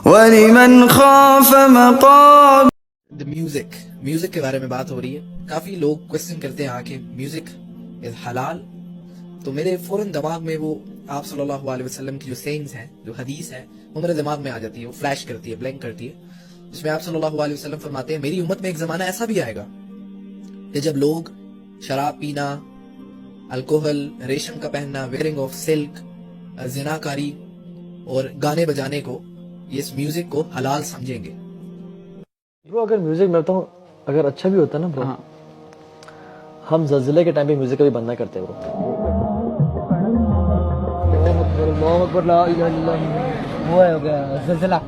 वलिमन खाफ मक़ाम। Music के बारे में बात हो रही है। काफी लोग क्वेश्चन करते हैं आके म्यूजिक इज हलाल। तो मेरे फौरन दिमाग में वो आप सल्लल्लाहु अलैहि वसल्लम की जो सेइंग्स हैं, जो हदीस है, वो मेरे दिमाग में आ जाती है, वो फ्लैश करती है, ब्लैंक करती है, जिसमें आप सल्लल्लाहु अलैहि वसल्लम फरमाते हैं मेरी उम्मत में एक जमाना ऐसा भी आएगा कि जब लोग शराब पीना, अल्कोहल, रेशम का पहनना, वेयरिंग ऑफ सिल्क, जिनाकारी और गाने बजाने को, इस म्यूजिक को हलाल समझेंगे। ब्रो अगर म्यूजिक मैं बताऊँ अगर अच्छा भी होता ना ब्रो, हम ज़लज़ले के टाइम पे म्यूजिक कभी बंद ना करते ब्रो। अल्लाहु अकबर, ला इलाहा इल्लल्लाह, वो हो गया ज़लज़ला,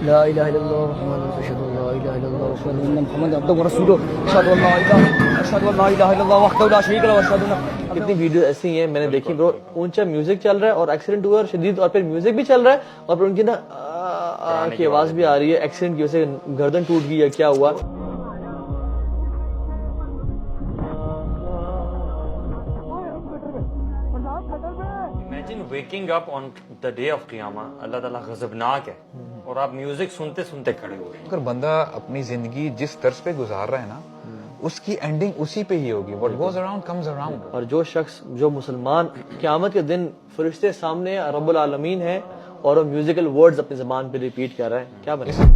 ला इलाहा इल्लल्लाह मुहम्मदुर रसूलुल्लाह, ला इलाहा इल्लल्लाह अशहदु अन्ना मुहम्मदन अब्दुहु व रसूलुहु, अशहदु अल्ला इलाहा इल्लल्लाह वहदहु ला शरीका लहु व अशहदु अन्ना। कितनी वीडियो ऐसी हैं मैंने देखी ब्रो, ऊंचा म्यूजिक चल रहा है और एक्सीडेंट हुआ और शदीद, और फिर म्यूजिक भी चल रहा है और फिर उनकी ना की आवाज भी आ रही है, एक्सीडेंट की वजह से गर्दन टूट गई या क्या हुआ। Imagine waking up on the day of Qiyamah, अल्लाह ताला गज़बनाक है और आप म्यूजिक सुनते सुनते खड़े हो रहे हैं। अगर बंदा अपनी जिंदगी जिस तर्ज पे गुजार रहा है ना, उसकी एंडिंग उसी पे ही होगी। What goes around comes around। और जो शख्स, जो मुसलमान क़यामत के दिन फरिश्ते सामने रब्बुल आलमीन है और वो म्यूजिकल वर्ड्स अपनी ज़बान पे रिपीट कर रहा है, क्या बनेगा?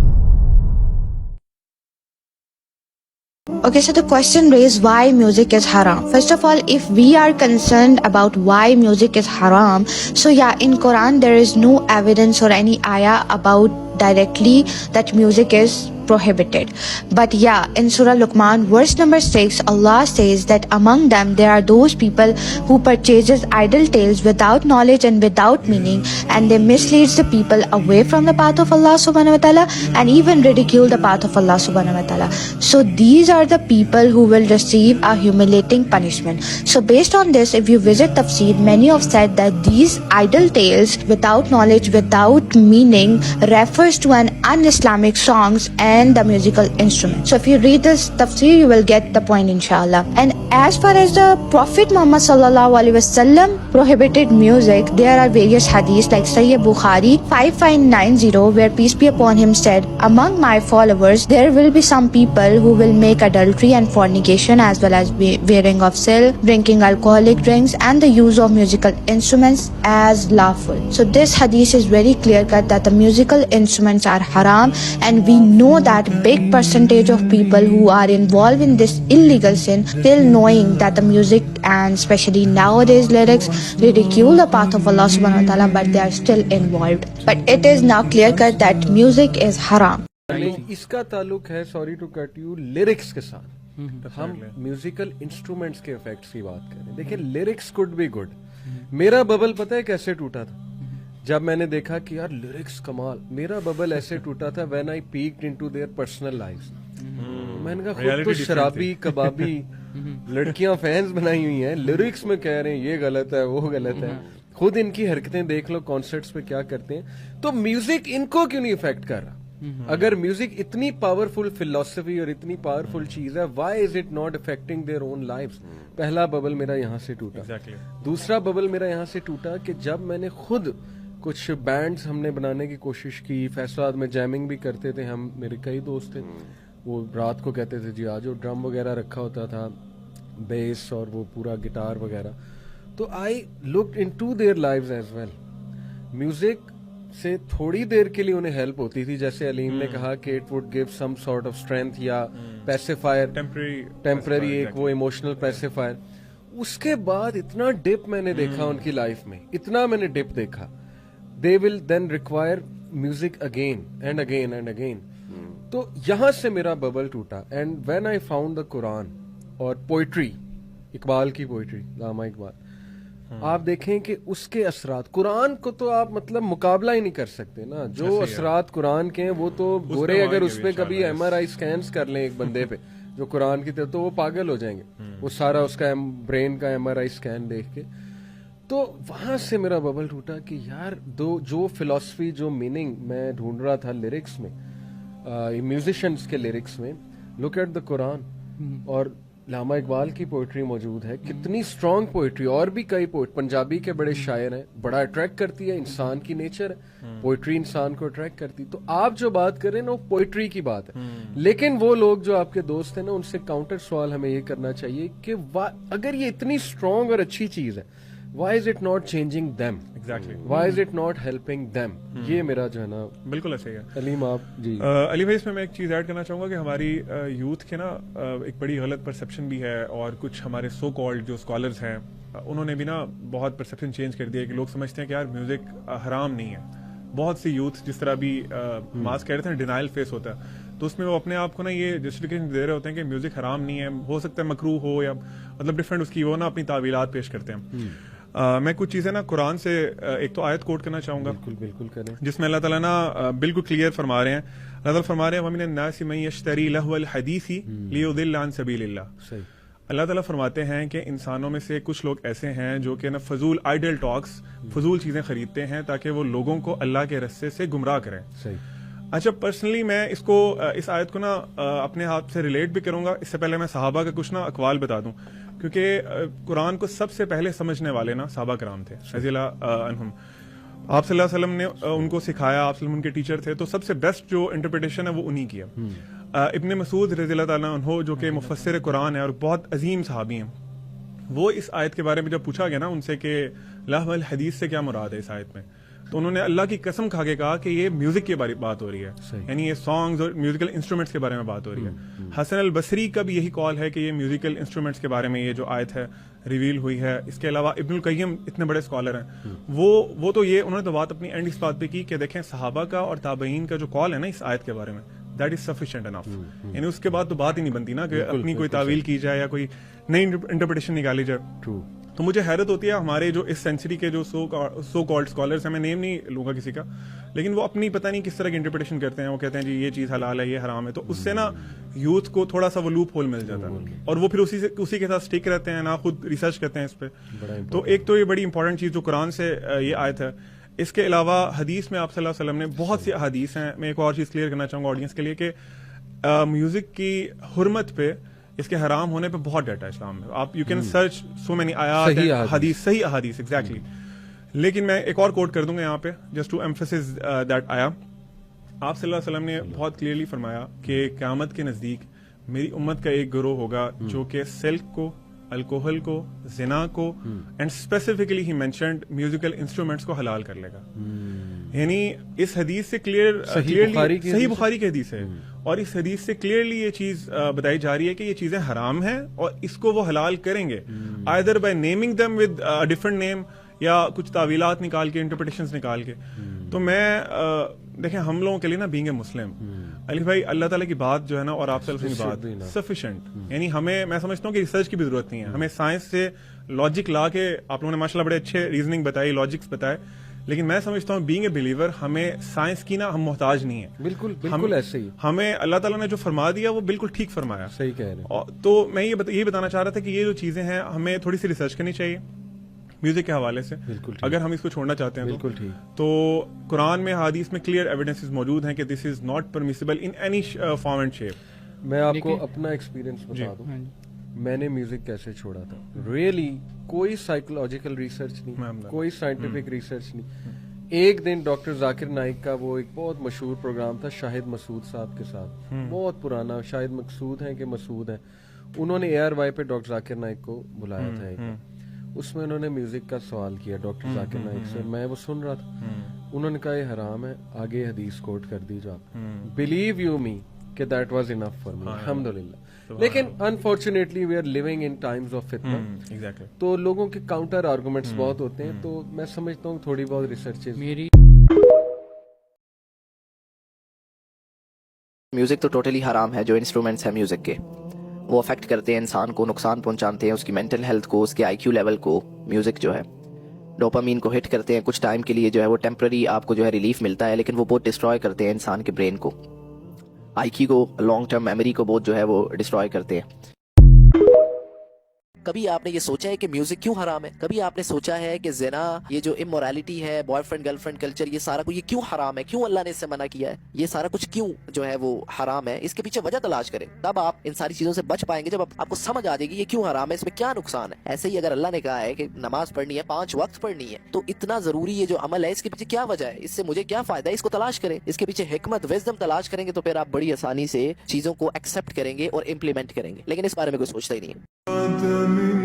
Okay, so the question raised, why music is haram? First of all, if we are concerned about why music is haram, so yeah, in Quran there is no evidence or any ayah about directly that music is prohibited. But yeah, in Surah Luqman, verse number 6, Allah says that among them there are those people who purchases idle tales without knowledge and without meaning, and they misleads the people away from the path of Allah subhanahu wa ta'ala and even ridicule the path of Allah subhanahu wa ta'ala. So these are the people who will receive a humiliating punishment. So based on this, if you visit Tafsir, many have said that these idle tales without knowledge, without meaning, refers to an un-Islamic songs and the musical instrument. So if you read this tafsir, you will get the point, inshallah. And as far as the Prophet Muhammad sallallahu alaihi wasallam prohibited music, there are various hadiths like Sahih Bukhari 5590, where peace be upon him said, among my followers there will be some people who will make adultery and fornication, as well as wearing of silk, drinking alcoholic drinks, and the use of musical instruments as lawful. So this hadith is very clear cut that the musical instruments are haram, and we know that big percentage of people who are involved in this illegal sin, still knowing that the music and especially nowadays lyrics ridicule the path of Allah subhanahu wa ta'ala, but they are still involved. But it is now clear cut that music is haram. इसका ताल्लुक है, sorry to cut you, lyrics के साथ। हम musical instruments के effects की बात करें, देखिए लिरिक्स कुड बी गुड। मेरा बबल पता है कैसे टूटा था? जब मैंने देखा कि यार लिरिक्स कमाल, मेरा बबल ऐसे टूटा था when I peaked into their personal lives. मैंने कहा खुद तो शराबी कबाबी लड़कियां फैंस बनाई हुई हैं, लिरिक्स में कह रहे हैं ये गलत है वो गलत है। खुद इनकी हरकतें देख लो, कॉन्सर्ट्स पे क्या करते हैं। तो म्यूजिक इनको क्यों नहीं इफेक्ट कर रहा? अगर म्यूजिक इतनी पावरफुल फिलॉसफी और इतनी पावरफुल चीज है, why is it not affecting their own lives? पहला बबल मेरा यहाँ से टूटा। दूसरा बबल मेरा यहाँ से टूटा कि जब मैंने खुद कुछ बैंड्स हमने बनाने की कोशिश की, फैसलाबाद में जैमिंग भी करते थे हम, मेरे कई दोस्त थे, वो रात को कहते थे जी आज, जो ड्रम वगैरह रखा होता था, बेस और वो पूरा गिटार वगैरह। तो I looked into their lives as well. Music से थोड़ी देर के लिए उन्हें हेल्प होती थी, जैसे अलीम ने कहा कि it would give some sort of strength या पैसिफायर, टेम्पररी एक वो इमोशनल पैसिफायर। उसके बाद इतना डिप मैंने देखा उनकी लाइफ में, इतना मैंने डिप देखा। They will then require music again and again and again. तो यहां से मेरा बबल टूटा। And when I found the Quran और पोइट्री, इकबाल की पोइट्री, लामा इकबाल, आप देखें कि उसके असरात, कुरान को तो आप मतलब मुकाबला ही नहीं कर सकते ना। जो असरात कुरान के हैं वो तो गोरे अगर उस पे कभी MRI स्कैन्स कर लें एक बंदे पे जो कुरान की तरह, तो वो पागल हो जाएंगे, वो सारा उसका ब्रेन का MRI स्कैन देख के। तो वहां से मेरा बबल टूटा कि यार जो फिलॉसफी, जो मीनिंग मैं ढूंढ रहा था लिरिक्स में, म्यूजिशियंस के लिरिक्स में, लुक एट द कुरान। और लामा इकबाल की पोइट्री मौजूद है, कितनी स्ट्रॉन्ग पोइट्री। और भी कई पोइट पंजाबी के बड़े शायर हैं, बड़ा अट्रैक्ट करती है, इंसान की नेचर है, पोइट्री इंसान को अट्रैक्ट करती। तो आप जो बात कर रहे हैं ना वो पोइट्री की बात है, लेकिन वो लोग जो आपके दोस्त हैं ना उनसे काउंटर सवाल हमें ये करना चाहिए कि अगर ये इतनी स्ट्रॉन्ग और अच्छी चीज है, why is it not changing them? Exactly. Why is it not helping them? ये मेरा जो है ना बिल्कुल ऐसे ही है। अलीम आप जी अली भाई, इसमें मैं एक चीज़ ऐड करना चाहूँगा कि हमारी यूथ के ना एक बड़ी गलत परसेप्शन भी है, और कुछ हमारे सो कॉल्ड जो स्कॉलर्स हैं उन्होंने भी ना बहुत परसेप्शन चेंज कर दिया है कि लोग समझते हैं कि यार म्यूज़िक हराम नहीं है। बहुत सी यूथ जिस तरह भी मास कह रहे थे डिनाइल फेस होता है, तो उसमें वो अपने आप को ना ये जस्टिफिकेशन दे रहे होते हैं कि म्यूज़िक हराम नहीं है, हो सकता है मकरूह हो, या मतलब डिफरेंट उसकी वो ना अपनी तावीलात पेश करते हैं। मैं कुछ चीज़ें ना कुरान से एक तो आयत कोट करना चाहूँगा, बिल्कुल करें, जिसमें अल्लाह ताला ना बिल्कुल क्लियर फरमा रहे हैं। अल्लाह ताला फरमा रहे हैं वमिन अन्नासि मन यश्तरी लहवल हदीसी लियुदिल्ल अन सबीलिल्लाह। सही। अल्लाह ताला फरमाते हैं कि इंसानों में से कुछ लोग ऐसे हैं जो कि ना फजूल आइडल टॉक्स, फजूल चीज़ें खरीदते हैं ताकि वो लोगों को अल्लाह के रस्ते से गुमराह करें। सही। अच्छा, पर्सनली मैं इसको इस आयत को ना अपने हाथ से रिलेट भी करूंगा। इससे पहले मैं सहाबा का कुछ ना अकवाल बता दूं, क्योंकि कुरान को सबसे पहले समझने वाले ना सहाबा कराम थे रज़ियल्लाहु अन्हुम। आप सल्लल्लाहु अलैहि वसल्लम ने उनको सिखाया, आप सल्लल्लाहु उनके टीचर थे, तो सबसे बेस्ट जो इंटरप्रिटेशन है वो उन्हीं की है। इब्ने मसूद रज़ियल्लाहु ताला अन्हु जो कि मुफस्सिर कुरान है और बहुत अजीम सहाबी हैं, वो इस आयत के बारे में जब पूछा गया ना उनसे कि लहवल हदीस से क्या मुराद है इस आयत में, तो उन्होंने अल्लाह की कसम खा के कहा कि ये म्यूजिक के बारे में बात हो रही है, यानी ये सॉन्ग्स और म्यूजिकल इंस्ट्रूमेंट्स के बारे में बात हो रही है। हसन अल बसरी का भी यही कॉल है कि ये म्यूजिकल इंस्ट्रूमेंट्स के बारे में ये जो आयत है रिवील हुई है। इसके अलावा इब्नुल कय्यम इतने बड़े स्कॉलर हैं, वो तो ये उन्होंने तो बात अपनी एंड इस बात पे की कि देखें सहाबा का और ताबईन का जो कॉल है ना इस आयत के बारे में, दैट इज सफिशिएंट इनफ। यानी उसके बाद तो बात ही नहीं बनती ना कि अपनी कोई तावील की जाए या कोई नई इंटरप्रिटेशन निकाली जाए। ट्रू। तो मुझे हैरत होती है हमारे जो इस सेंचुरी के जो सो कॉल्ड स्कॉलर्स हैं, मैं नेम नहीं लूंगा किसी का, लेकिन वो अपनी पता नहीं किस तरह की इंटरप्रिटेशन करते हैं। वो कहते हैं जी ये चीज़ हलाल है, ये हराम है, तो उससे ना यूथ को थोड़ा सा वो लूप होल मिल जाता है और वो फिर उसी के साथ स्टिक रहते हैं, ना खुद रिसर्च करते हैं इस पर। तो एक तो ये बड़ी इंपॉर्टेंट चीज़ जो कुरान से ये आयत है। इसके अलावा हदीस में आप सल्लल्लाहु अलैहि वसल्लम ने बहुत सी हदीस हैं। मैं एक और चीज़ क्लियर करना चाहूँगा ऑडियंस के लिए कि म्यूजिक की हुर्मत पे, इसके हराम होने पे बहुत डाटा है इस्लाम में। आप you can search so many आयात हदीस, सही अहादीस एग्जैक्टली। लेकिन मैं एक और कोट कर दूंगा यहाँ पे जस्ट टू एम्फसिस दैट आया। आप सल्लल्लाहु अलैहि वसल्लम ने बहुत क्लियरली फरमाया कि क़यामत के नज़दीक मेरी उम्मत का एक गिरोह होगा जो कि सिल्क को, अल्कोहल को, जिना को and specifically he mentioned musical instruments को हलाल कर लेगा। यानी इस हदीस से क्लियरली सही बुखारी की हदीस है, और इस हदीस से क्लियरली ये चीज बताई जा रही है कि ये चीजें हराम हैं और इसको वो हलाल करेंगे, either bye naming them with a different name या कुछ तावीलात निकाल के, इंटरप्रिटेशंस निकाल के। तो मैं देखें हम लोगों के लिए ना बीइंग ए मुस्लिम, अली भाई अल्लाह ताला की बात जो है ना और आप सल्लल्लाहु अलैहि वसल्लम की बात सफिशिएंट, यानी हमें, मैं समझता हूँ कि रिसर्च की भी जरूरत नहीं है। हमें साइंस से लॉजिक ला के, आप लोगों ने माशाल्लाह बड़े अच्छे रीजनिंग बताई, लॉजिक्स बताए, लेकिन मैं समझता हूँ बीइंग ए बिलीवर हमें साइंस की ना हम मोहताज नहीं है। बिल्कुल ऐसे ही हमें अल्लाह ताला ने जो फरमा दिया वो बिल्कुल ठीक फरमाया। सही कह रहे हैं। तो मैं ये बताना चाह रहा था कि ये जो चीजें हैं हमें थोड़ी सी रिसर्च करनी चाहिए म्यूजिक के हवाले से, अगर हम इसको छोड़ना चाहते हैं। बिल्कुल ठीक। तो कुरान में हदीस में क्लियर एविडेंसेस मौजूद हैं कि this is not permissible in any form and shape. मैं आपको अपना एक्सपीरियंस बता दूं, मैंने म्यूजिक कैसे छोड़ा था। रियली कोई साइकोलॉजिकल रिसर्च नहीं, कोई साइंटिफिक रिसर्च नहीं। एक दिन डॉक्टर जाकिर नाइक का वो एक बहुत मशहूर प्रोग्राम था शाहिद मसूद साहब के साथ, बहुत पुराना, शायद मकसूद है कि मसूद है, उन्होंने ARY पे डॉक्टर जाकिर नाइक को बुलाया था एक, उसमें उन्होंने म्यूजिक का सवाल किया डॉक्टर जाकिर नाइक से, मैं वो सुन रहा था, उन्होंने कहा ये हराम है, आगे हदीस कोट कर दी जो आप, बिलीव यू मी कि that was enough for me, अल्हम्दुलिल्लाह। लेकिन unfortunately we are living in times of फितना, एग्जैक्टली, तो लोगों के काउंटर आर्गुमेंट्स बहुत होते हैं, तो मैं समझता हूँ थोड़ी बहुत रिसर्चेज। मेरी म्यूजिक तो टोटली हराम है। जो इंस्ट्रूमेंट्स हैं म्यूजिक के वो अफेक्ट करते हैं इंसान को, नुकसान पहुंचाते हैं उसकी मेंटल हेल्थ को, उसके IQ लेवल को। म्यूजिक जो है डोपामीन को हिट करते हैं, कुछ टाइम के लिए जो है वो टेम्पररी आपको जो है रिलीफ मिलता है, लेकिन वो बहुत डिस्ट्रॉय करते हैं इंसान के ब्रेन को, IQ को, लॉन्ग टर्म मेमोरी को बहुत जो है वो डिस्ट्रॉय करते हैं। कभी आपने ये सोचा है कि म्यूजिक क्यों हराम है? कभी आपने सोचा है कि ज़िना, ये जो इमोरलिटी है, बॉयफ्रेंड गर्लफ्रेंड कल्चर, ये सारा कुछ ये क्यों हराम है? क्यों अल्लाह ने इससे मना किया है? ये सारा कुछ क्यों जो है वो हराम है? इसके पीछे वजह तलाश करें, तब आप इन सारी चीजों से बच पाएंगे। जब आपको समझ आ जाएगी ये क्यों हराम है, इसमें क्या नुकसान है। ऐसे ही अगर अल्लाह ने कहा है कि नमाज पढ़नी है, 5 वक्त पढ़नी है, तो इतना जरूरी ये जो अमल है, इसके पीछे क्या वजह है, इससे मुझे क्या फायदा है, इसको तलाश करें। इसके पीछे हिकमत, विजडम तलाश करेंगे तो फिर आप बड़ी आसानी से चीजों को एक्सेप्ट करेंगे और इम्प्लीमेंट करेंगे। लेकिन इस बारे में कोई सोचता ही नहीं है।